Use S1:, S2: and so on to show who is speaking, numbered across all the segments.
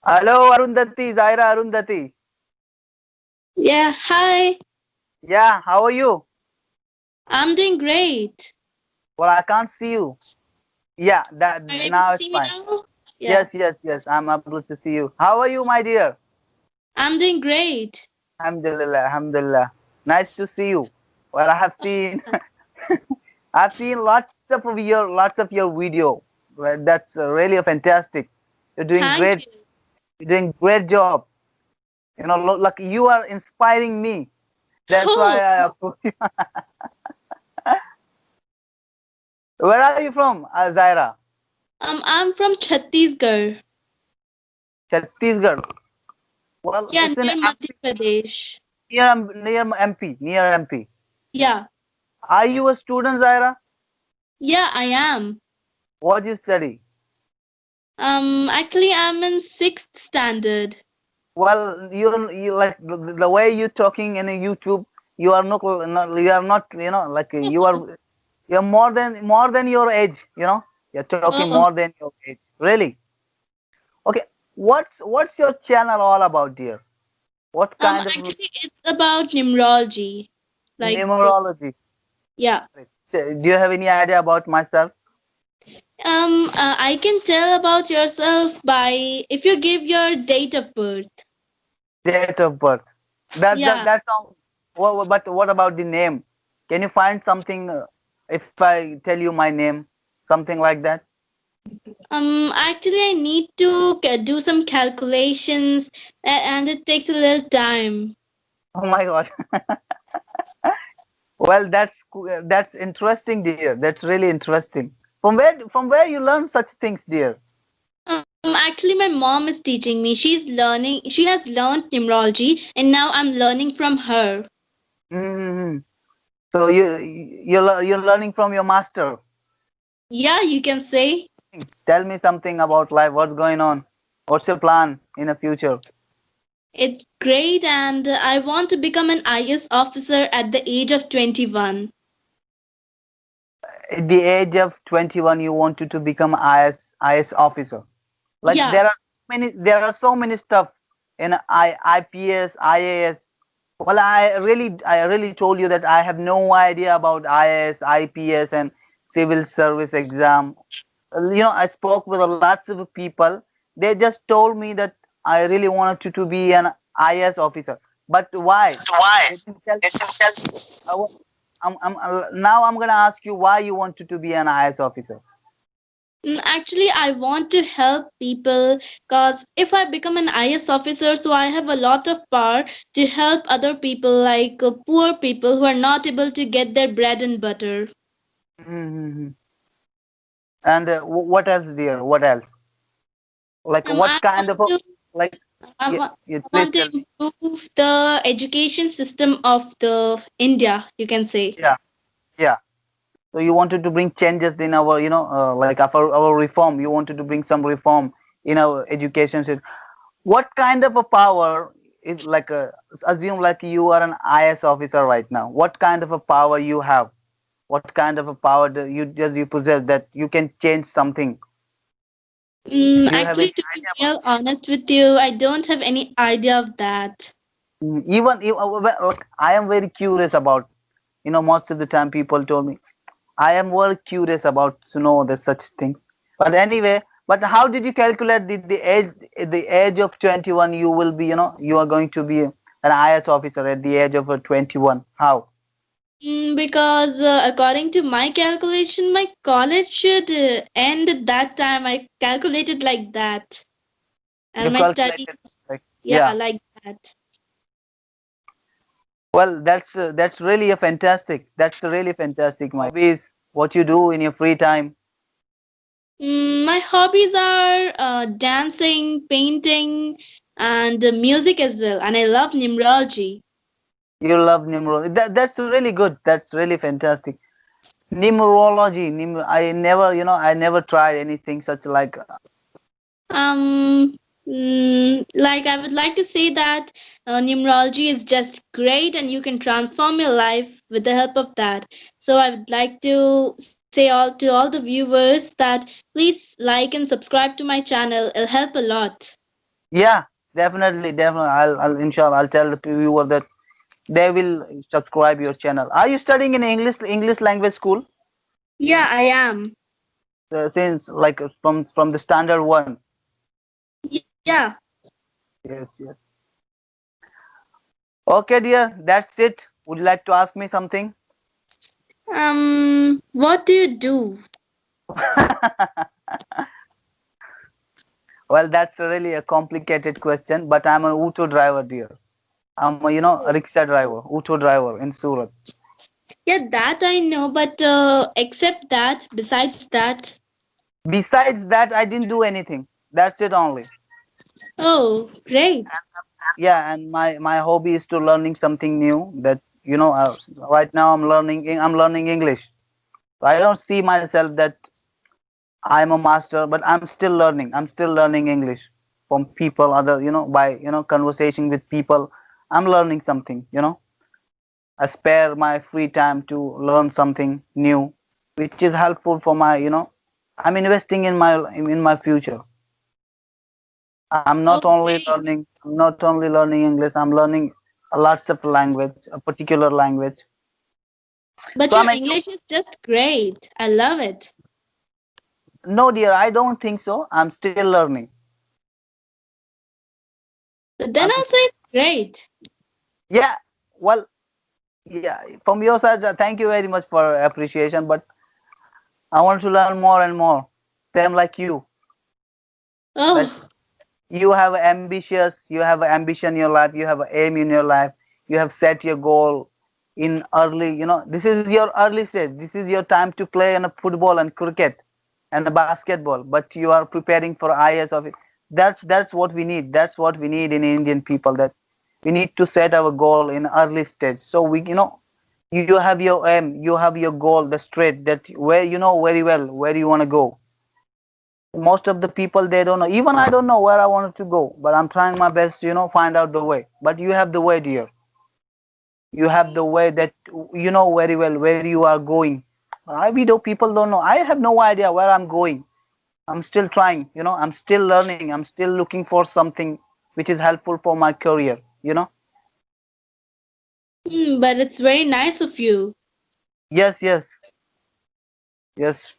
S1: Hello, Arundhati, Zaira Arundhati.
S2: Yeah, hi.
S1: Yeah, how are you?
S2: I'm doing great.
S1: Well, I can't see you. Yeah, that
S2: Are you able to
S1: now it's
S2: see me
S1: fine.
S2: now? Yeah,
S1: Yes. I'm able to see you. How are you, my dear?
S2: I'm doing great.
S1: Alhamdulillah. Nice to see you. Well, I have seen, I've seen lots of your video. Well, that's really fantastic. You're doing
S2: Thank
S1: great.
S2: you.
S1: You're doing great job. Like you are inspiring me. That's why
S2: Oh,
S1: I approach you. Where are you from, Zaira?
S2: I'm from Chhattisgarh.
S1: Chhattisgarh. Well,
S2: Yeah,
S1: it's in
S2: near Madhya Pradesh.
S1: near MP, near MP.
S2: Yeah,
S1: Are you a student, Zaira?
S2: yeah, I am.
S1: What do you study?
S2: Actually, I'm in sixth standard.
S1: Well, you like the way you're talking in a YouTube. You are not, like you're more than your age. You're talking
S2: Oh,
S1: more than your age. Really? Okay. What's your channel all about, dear? What kind of
S2: actually, it's about numerology. Like,
S1: numerology?
S2: yeah.
S1: Do you have any idea about myself?
S2: I can tell about yourself by if you give your date of birth.
S1: Date of birth.
S2: Yeah.
S1: That sounds. But what about the name? Can you find something if I tell you my name, something like that?
S2: Actually, I need to do some calculations, and it takes a little time.
S1: Oh my God. Well, that's interesting, dear. That's really interesting. From where you learn such things, dear?
S2: Actually, my mom is teaching me. She's learning. She has learned numerology, and now I'm learning from her.
S1: Hmm. So you're learning from your master.
S2: Yeah, you can say
S1: Tell me something about life. What's going on? What's your plan in the future?
S2: it's great, and I want to become an IAS officer at the age of 21.
S1: At the age of 21, you wanted to become IS officer. Like
S2: Yeah.
S1: there are so many stuff in IPS, IAS. Well, I really told you that I have no idea about IAS, IPS, and civil service exam. I spoke with lots of people. They just told me that I really wanted to be an IAS officer. But why?
S2: Why?
S1: They didn't tell. I wa- now I'm gonna ask you why you wanted to be an IAS officer.
S2: Actually, I want to help people because if I become an IS officer, so I have a lot of power to help other people, like poor people who are not able to get their bread and butter.
S1: Mm-hmm. And what else, dear? What else? Like
S2: I
S1: what kind
S2: want
S1: of a
S2: to,
S1: like?
S2: I,
S1: Yeah,
S2: wa-
S1: yeah,
S2: I
S1: please
S2: want to
S1: tell me.
S2: improve the education system of the India. You can say.
S1: Yeah, yeah. So you wanted to bring changes in our, like our reform. You wanted to bring some reform in our education system. What kind of a power is like assume like you are an IS officer right now. What kind of a power you have? What kind of a power do you possess that you can change something? Do you have any
S2: Actually, to be
S1: idea about?
S2: real honest with you, I don't have any idea of that.
S1: Like, I am very curious about. Most of the time people told me I am very curious about to know the such things. But anyway, but how did you calculate the age of 21 you will be, you are going to be an IS officer at the age of 21? How?
S2: Because according to my calculation, my college should end at that time. I calculated like that,
S1: You
S2: and my studies,
S1: calculated like,
S2: yeah,
S1: yeah.
S2: like that.
S1: Well, that's really a fantastic. That's really fantastic. My hobbies, what you do in your free time.
S2: My hobbies are dancing, painting, and music as well. And I love numerology.
S1: You love numerology. That's really good. That's really fantastic. Numerology. I never tried anything such like.
S2: Like I would like to say that numerology is just great, and you can transform your life with the help of that. So I would like to say all the viewers that please like and subscribe to my channel. It'll help a lot.
S1: Yeah, definitely, definitely. I'll inshallah, I'll tell the viewer that they will subscribe your channel. Are you studying in English language school?
S2: Yeah, I am.
S1: Since like from the standard one.
S2: Yeah.
S1: Yes, yes. Okay, dear, that's it. Would you like to ask me something?
S2: What do you do?
S1: Well, that's really a complicated question, but I'm an auto driver, dear. I'm a, a rickshaw driver, auto driver in Surat.
S2: Yeah, that I know, but except that, besides that,
S1: Besides that, I didn't do anything. That's it only.
S2: oh, great.
S1: Yeah, and my hobby is to learning something new. That right now I'm learning English. So I don't see myself that I'm a master, but I'm still learning. I'm still learning English from people, other by conversation with people. I'm learning something. I spare my free time to learn something new, which is helpful for my I'm investing in my future.
S2: Oh, great.
S1: I'm not only learning English, I'm learning lots of language, a particular language.
S2: But
S1: So
S2: your English is just great. I love it.
S1: no dear, I don't think so. I'm still learning.
S2: But then
S1: I'm
S2: also it's great.
S1: Yeah, well, yeah, from your side, thank you very much for appreciation, but I want to learn more and more. Same like you, that
S2: Oh,
S1: you have ambition in your life, you have an aim in your life, you have set your goal in early, this is your early stage. This is your time to play in a football and cricket and a basketball, but you are preparing for IAS of it. That's what we need. That's what we need in Indian people. That we need to set our goal in early stage. So you have your aim, you have your goal, the straight that where you know very well where you want to go. Most of the people they don't know. Even I don't know where I wanted to go, but I'm trying my best to find out the way. But you have the way, dear. You have the way that you know very well where you are going. We do people don't know. I have no idea where I'm going. I'm still trying. I'm still learning. I'm still looking for something which is helpful for my career.
S2: but it's very nice of you.
S1: Yes, yes, yes.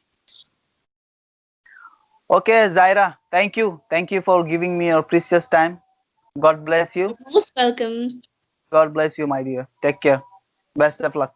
S1: Okay, Zaira, thank you for giving me your precious time. God bless you.
S2: You're most welcome.
S1: God bless you, my dear. Take care. Best of luck.